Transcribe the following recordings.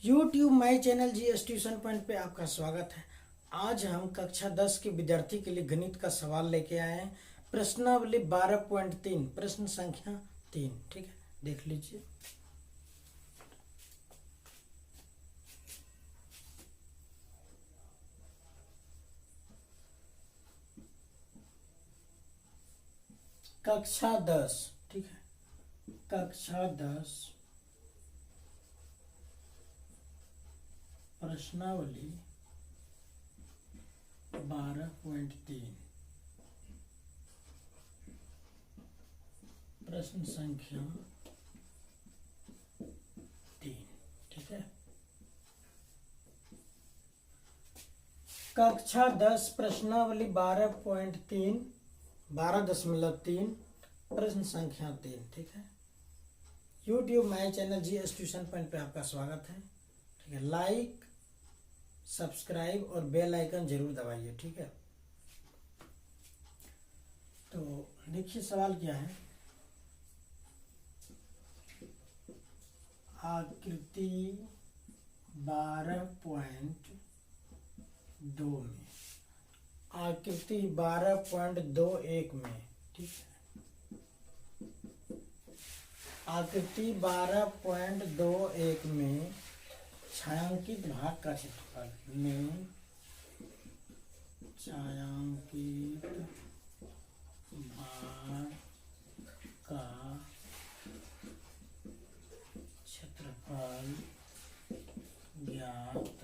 YouTube my channel GS tuition point पे आपका स्वागत है। आज हम कक्षा 10 के विद्यार्थी के लिए गणित का सवाल लेके आए हैं। प्रश्नावली 12.3 प्रश्न संख्या 3। ठीक है, देख लीजिए। कक्षा 10, ठीक है, कक्षा 10 प्रश्नावली 12.3 प्रश्न संख्या 3। ठीक है, कक्षा 10 प्रश्नावली 12.3 12.3 प्रश्न संख्या 3। ठीक है, YouTube my channel GS tuition point पे आपका स्वागत है। ठीक है, लाइक, सब्सक्राइब और बेल आइकन जरूर दबाइए। ठीक है, तो देखिए सवाल क्या है। आकृति 12.2 में, आकृति 12.21 में, ठीक है, आकृति 12.21 में छायांकित भाग का क्षेत्रफल में छायांकित भाग का क्षेत्रफल ज्ञात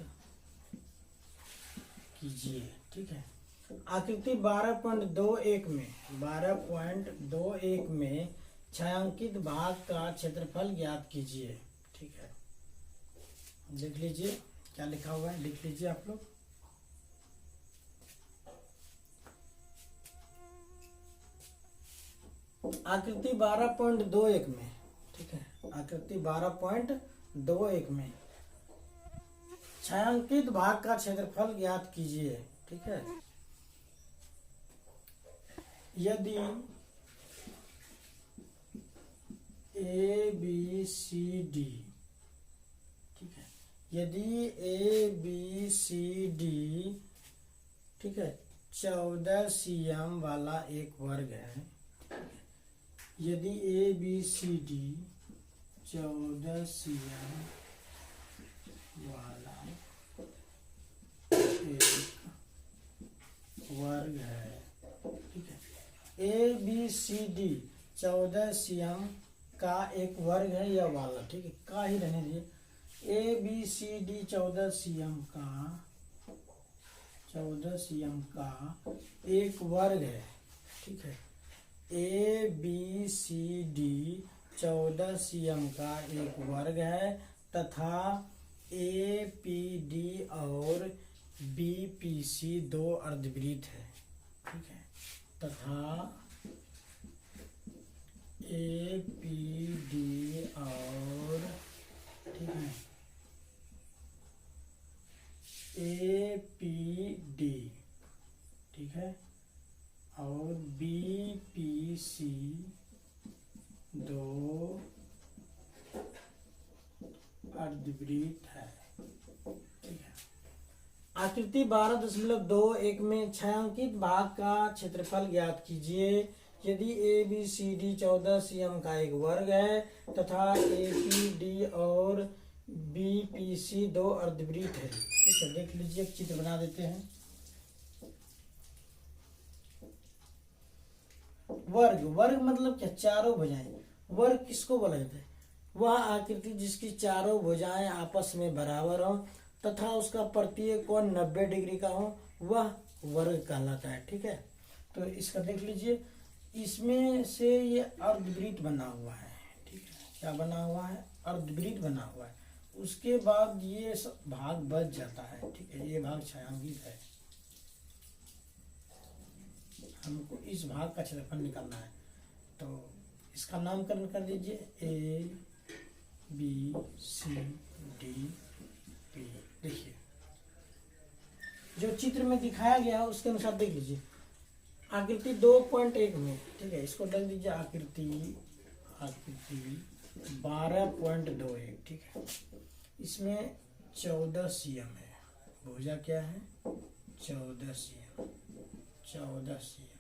कीजिए। ठीक है, आकृति 12.21 में छायांकित भाग का क्षेत्रफल ज्ञात कीजिए। ठीक है, देख लीजिए क्या लिखा हुआ है, लिख लीजिए आप लोग। आकृति 12.21 में, ठीक है, आकृति 12.21 में छायांकित भाग का क्षेत्रफल ज्ञात कीजिए। ठीक है, यदि ए बी सी डी, ठीक है, यदि ए बी सी डी, ठीक है, 14 cm वाला एक वर्ग है। यदि A B C D 14 cm वाला एक वर्ग है। ठीक है, A B C D 14 cm का एक वर्ग है या वाला, ठीक है, का ही रहने दीजिए। A B C D 14 cm का एक वर्ग है। ठीक है, A B C D 14 cm का एक वर्ग है तथा ए पी डी और बी पी सी दो अर्धवृत्त है। ठीक है, तथा ए पी डी और, ठीक है, ए पी डी, ठीक है, और बी पी सी दो अर्धवृत्त है। ठीक है, आकृति 12.21 में छायांकित भाग का क्षेत्रफल ज्ञात कीजिए। यदि A B C D 14 cm का एक वर्ग है तथा ए पी डी और बी पी सी दो अर्धवृत्त है। ठीक है, देख लीजिए, एक चित्र बना देते हैं। वर्ग, वर्ग मतलब क्या, चारों भुजाएं। वर्ग किसको बोला जाता है? वह आकृति जिसकी चारों भुजाएं आपस में बराबर हो तथा उसका प्रत्येक कोण 90 डिग्री का हो, वह वर्ग कहलाता है। ठीक है, तो इसका देख लीजिए, इसमें से ये अर्धवृत्त बना हुआ है। ठीक है, क्या बना हुआ है? अर्धवृत्त बना हुआ है। उसके बाद ये भाग बच जाता है। ठीक है, ये भाग छायांकित है। हमको इस भाग का क्षेत्रफल निकालना है, तो इसका नामकरण कर दीजिए A B C D P. देखिए जो चित्र में दिखाया गया है उसके अनुसार देख लीजिए। आकृति 2.1 में, ठीक है, इसको डाल दीजिए आकृति 12.21। ठीक है, इसमें 14 cm है। भुजा क्या है? 14 cm, 14 cm,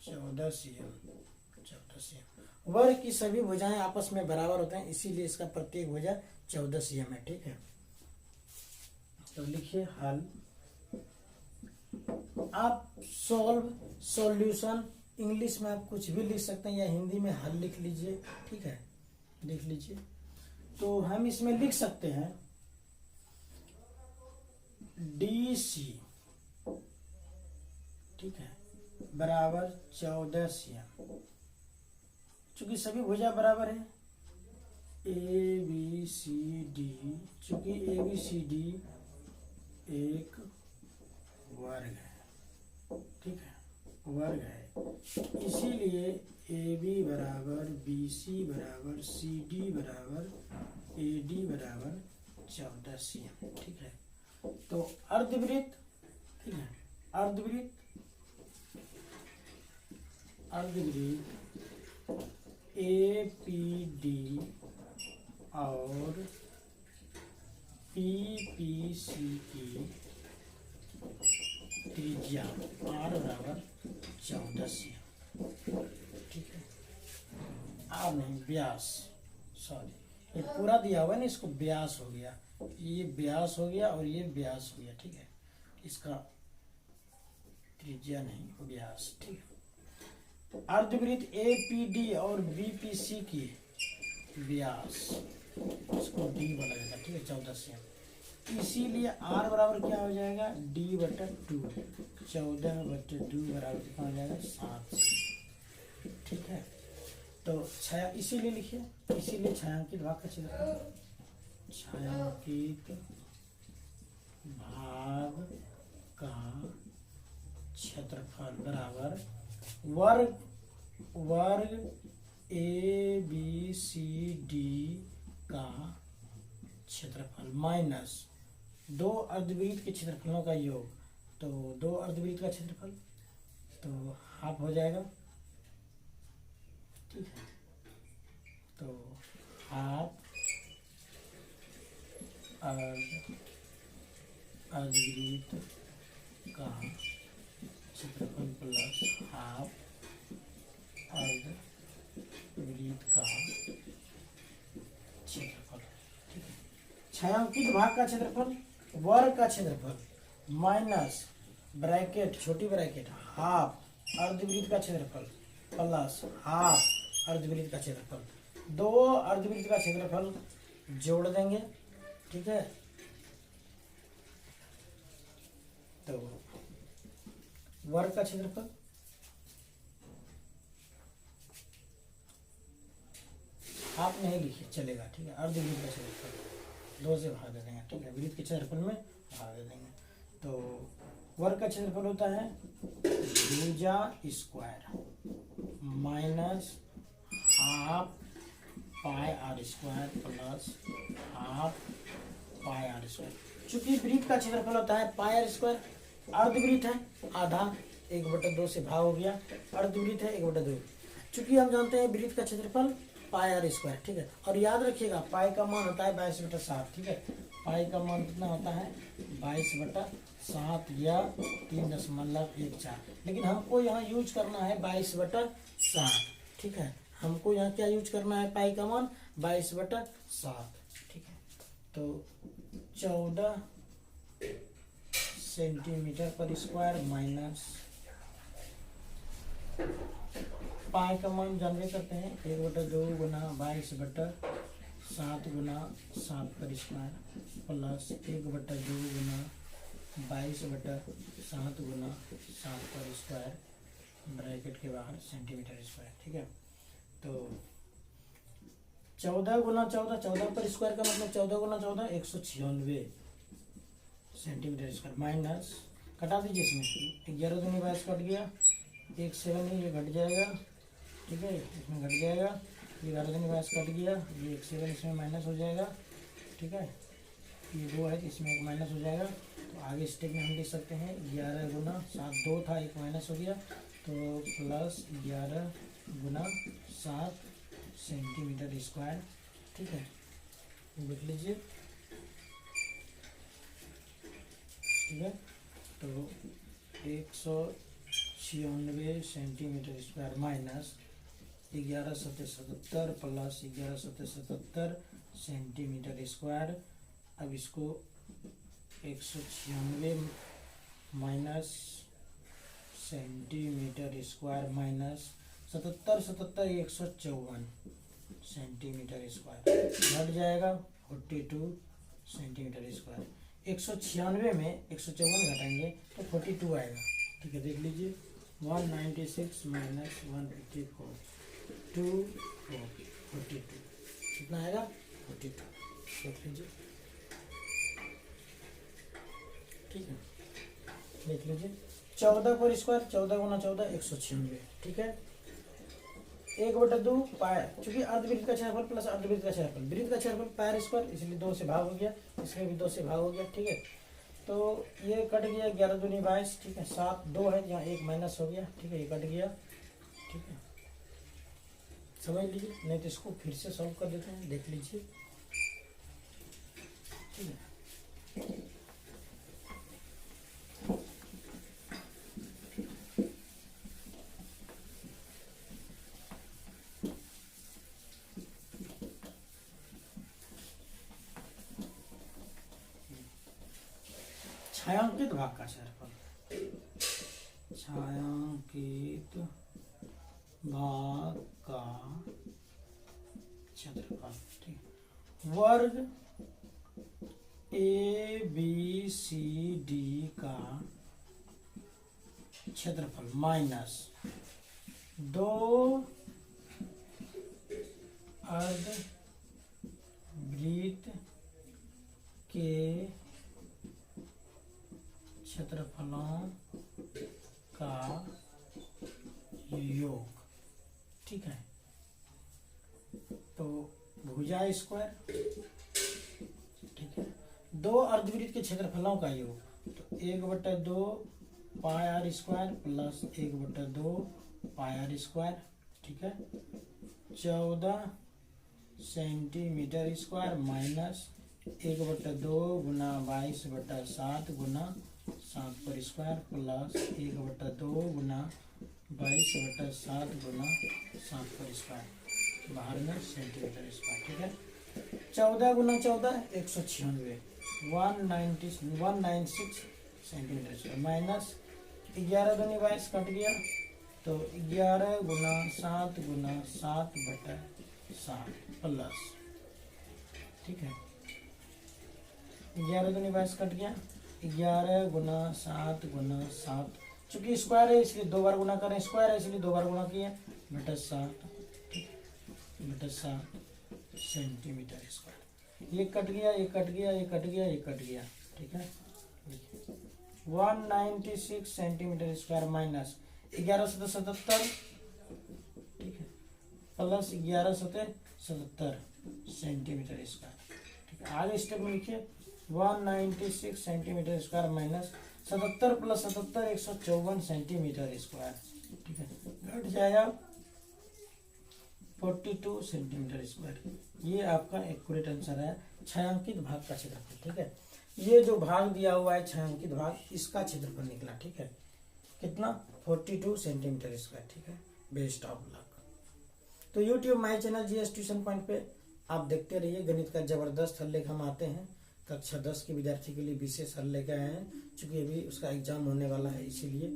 14 cm, 14 cm। वर्ग की सभी भुजाएं आपस में बराबर होते हैं, इसीलिए इसका प्रत्येक भुजा 14 cm है। ठीक है, तो लिखिए हल। आप सॉल्यूशन इंग्लिश में आप कुछ भी लिख सकते हैं या हिंदी में हल लिख लीजिए। ठीक है, लिख लीजिए। तो हम इसमें लिख सकते हैं DC, ठीक है, बराबर 14 cm। चूंकि सभी भुजा बराबर है, ABCD, चूंकि ABCD एक वर्ग है। ठीक है, वर्ग है, इसीलिए AB बराबर BC बराबर CD बराबर AD बराबर 14 cm। ठीक है, तो अर्धवृत्त, ठीक है, अर्धवृत्त APD और PPC की त्रिज्या R बराबर 14 cm। ठीक है, R नहीं, व्यास, सॉरी, ये पूरा दिया हुआ है ना, इसको व्यास हो गया, ये व्यास हो गया और ये व्यास हो गया। ठीक है, इसका त्रिज्या नहीं, व्यास। ठीक है, अर्धवृत्त APD और BPC की व्यास, इसको D बोला जाता है। ठीक है, 14 cm, इसीलिए R बराबर क्या हो जाएगा? D/2, 14/2 बराबर कितना हो जाएगा? 7 cm। ठीक है, तो छाया, इसीलिए लिखिए, इसीलिए छायांकित भाग का क्षेत्रफल, छायांकित भाग का क्षेत्रफल बराबर वर्ग ABCD का क्षेत्रफल माइनस 2 अर्धवृत्त के क्षेत्रफलों का योग। तो 2 अर्धवृत्त का क्षेत्रफल तो हाफ हो जाएगा। ठीक है, तो हाफ अर्धवृत्त का क्षेत्रफल प्लस हाफ अर्धवृत्त का क्षेत्रफल। ठीक है, छायांकित भाग का क्षेत्रफल, वर्ग का क्षेत्रफल माइनस ब्रैकेट, छोटी ब्रैकेट, हाफ अर्धवृत्त का क्षेत्रफल प्लस हाफ अर्धवृत्त का क्षेत्रफल। 2 अर्धवृत्त का क्षेत्रफल जोड़ देंगे। ठीक है, तो वर्ग का क्षेत्रफल आप नहीं लिखिए, चलेगा। ठीक है, अर्धवृत्त का क्षेत्रफल 2 से भाग दे देंगे। ठीक है, वृत्त के क्षेत्रफल में भाग दे देंगे। तो वर्ग का क्षेत्रफल होता है भुजा square minus half pi are square plus half pi are square. चूंकि वृत्त का क्षेत्रफल होता है पाई आर स्क्वायर, अर्धवृत्त है आधा, 1/2 से भाग हो गया, अर्धवृत्त है 1/2। चूंकि हम जानते हैं वृत्त का क्षेत्रफल पाई आर स्क्वायर। ठीक है, और याद रखिएगा पाई का मान होता है 22/7। ठीक है, पाई का मान कितना होता है? 22/7 या 3.14। लेकिन हमको यहाँ यूज करना है 22/7। ठीक है, हमको यहाँ क्या यूज करना है? पाई का मान 22/7। ठीक है, तो 14 सेंटीमीटर पर स्क्वायर माइनस पाई का मान जानते करते हैं 1/2 गुना 22/7 गुना 7 पर स्क्वायर प्लस 1/2 गुना 22/7 गुना 7 पर स्क्वायर ब्रैकेट के बाहर सेंटीमीटर स्क्वायर। ठीक है, तो 14 गुना 14, 14 पर स्क्वायर का मतलब 14 गुना 14 196 सेंटीमीटर स्क्वायर माइनस, कटा दीजिए इसमें, 11 दूनी 22 कट गया, 1 7 ये घट जाएगा। ठीक है, इसमें घट जाएगा, 11 दूनी 22 कट गया, ये 1 7 इसमें माइनस हो जाएगा। ठीक है, ये 2 है, इसमें 1 माइनस हो जाएगा। तो आगे स्टेप में हम लिख सकते हैं 11 गुना 7, 2 था 1 माइनस हो गया, तो प्लस 11 गुना 7 सेंटीमीटर स्क्वायर। ठीक है, लिख लीजिए। तो 196 सेंटीमीटर स्क्वायर माइनस 11 सतह 77 प्लस 11 सतह 77 सेंटीमीटर स्क्वायर। अब इसको 196 minus centimetre square minus 77 154 centimetre square घट जाएगा 42 सेंटीमीटर स्क्वायर। 196 में 154 घटाएंगे तो 42 आएगा। ठीक है, देख लीजिए 196 माइनस 154 2 4 42 कितना आएगा 42। देख लीजिए, ठीक है, देख लीजिए 14 पर स्क्वायर 14 गुना 14 196। ठीक है, 1/2 पाई, चूंकि अर्धवृत्त का क्षेत्रफल प्लस अर्धवृत्त का क्षेत्रफल, वृत्त का क्षेत्रफल पाई स्क्वायर, इसलिए 2 से भाग हो गया, इसमें भी 2 से भाग हो गया। ठीक है, तो ये कट गया 11 दूनी 22। ठीक है, 7 2 है, यहाँ 1 माइनस हो गया। ठीक है, ये कट गया। ठीक है, समझ लीजिए, नहीं तो इसको फिर से सॉल्व कर देते हैं, देख लीजिए। ठीक है, छायांकित भाग का क्षेत्रफल, छायांकित भाग का क्षेत्रफल। ठीक, वर्ग ABCD का क्षेत्रफल माइनस 2 अर्धवृत्त के क्षेत्रफलों का योग। ठीक है, तो भुजा स्क्वायर। ठीक है, 2 अर्धवृत्त के क्षेत्रफलों का योग, तो 1/2 pi are square plus 1/2 pi are square. ठीक है, 14 सेंटीमीटर स्क्वायर माइनस 1/2 गुना 22/7 गुना 7 पर स्क्वायर प्लस 1/2 गुना 22/7 गुना 7 पर स्क्वायर, बाहर में सेंटीमीटर स्क्वायर। ठीक है, 14 गुना 14 196 196 सेंटीमीटर स्क्वायर माइनस 11 दूनी 22 कट गया, तो 11 गुना 7 गुना 7/7 प्लस। ठीक है, 11 दूनी 22 कट गया, 11 गुना 7 गुना 7, चूंकि स्क्वायर है इसलिए 2 बार गुना करें, स्क्वायर है इसलिए 2 बार गुना किए, बटा 7 बटा 7 सेंटीमीटर स्क्वायर। ये कट गया, ये कट गया, ये कट गया, ये कट गया। ठीक है, 196 सेंटीमीटर स्क्वायर माइनस 11 सतह 77। ठीक है, प्लस 11 सतह 77 सेंटीमीटर स्क्वायर। ठीक है, आगे स्टेप में लिखिए 196 centimetre square minus 77 plus 77 154 centimetre square. ठीक है, घट जाएगा 42 सेंटीमीटर स्क्वायर। ये आपका एक्यूरेट आंसर है छायांकित भाग का क्षेत्रफल। ठीक है, ये जो भाग दिया हुआ है छायांकित भाग, इसका क्षेत्रफल निकला। ठीक है, कितना 42 सेंटीमीटर स्क्वायर। ठीक है, बेस्ट ऑफ लक। तो YouTube my channel GS tuition point पे आप देखते रहिए, गणित का जबरदस्त हल लेकर हम आते हैं। कक्षा 10 के विद्यार्थी के लिए विशेष हल लेकर आए हैं, चूंकि अभी उसका एग्जाम होने वाला है, इसीलिए